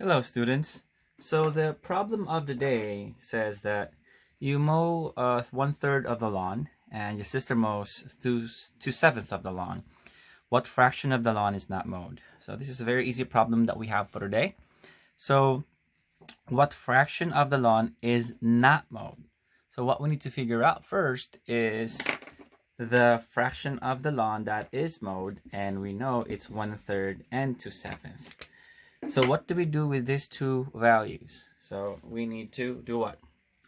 Hello students. So the problem of the day says that you mow 1/3 of the lawn and your sister mows 2/7 of the lawn. What fraction of the lawn is not mowed? So this is a very easy problem that we have for today. So what fraction of the lawn is not mowed? So what we need to figure out first is the fraction of the lawn that is mowed, and we know it's 1/3 and 2/7. So what do we do with these two values? So we need to do what?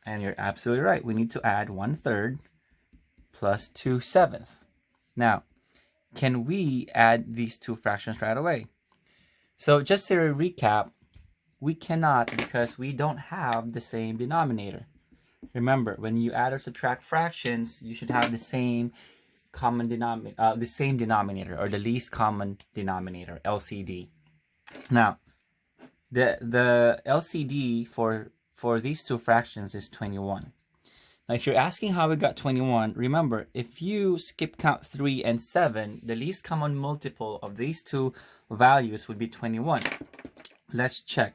And you're absolutely right. We need to add 1/3 plus 2/7. Now, can we add these two fractions right away? So just to recap, we cannot because we don't have the same denominator. Remember, when you add or subtract fractions, you should have the same common denominator, or the least common denominator, LCD. Now, the LCD for these two fractions is 21. Now, if you're asking how we got 21, remember, if you skip count 3 and 7, the least common multiple of these two values would be 21. Let's check.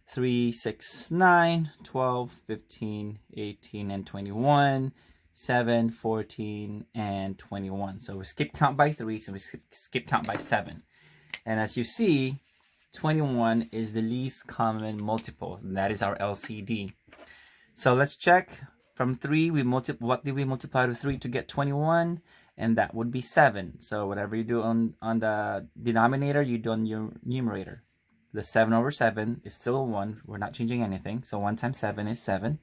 3, 6, 9, 12, 15, 18, and 21, 7, 14, and 21. So we skip count by 3, so we skip count by 7. And as you see, 21 is the least common multiple, and that is our LCD. So let's check. From 3, what did we multiply with 3 to get 21? And that would be 7. So whatever you do on the denominator, you do on your numerator. The 7 over 7 is still 1. We're not changing anything. So 1 times 7 is 7.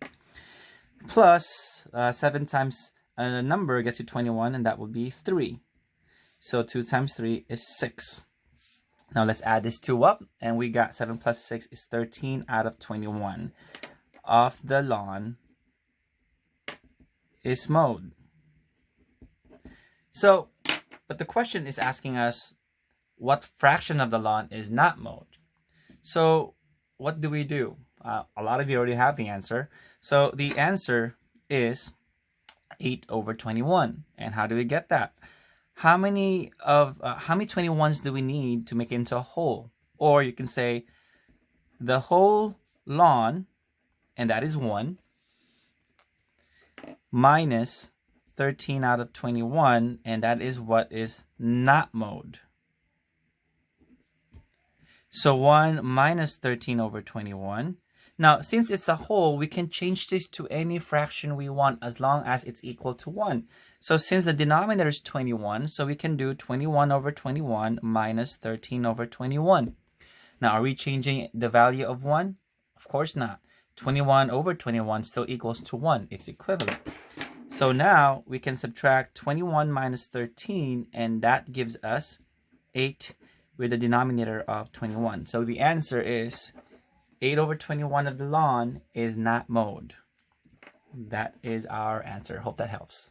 Plus 7 times a number gets you 21, and that would be 3. So 2 times 3 is 6. Now let's add this 2 up, and we got 7 plus 6 is 13 out of 21 of the lawn is mowed. So, but the question is asking us what fraction of the lawn is not mowed. So what do we do? A lot of you already have the answer. So the answer is 8 over 21. And how do we get that? How many 21s do we need to make it into a whole? Or you can say the whole lawn, and that is 1, minus 13 out of 21, and that is what is not mowed. So 1 minus 13 over 21. Now, since it's a whole, we can change this to any fraction we want as long as it's equal to 1. So since the denominator is 21, so we can do 21 over 21 minus 13 over 21. Now, are we changing the value of 1? Of course not. 21 over 21 still equals to 1. It's equivalent. So now we can subtract 21 minus 13, and that gives us 8 with a denominator of 21. So the answer is 8 over 21 of the lawn is not mowed. That is our answer. Hope that helps.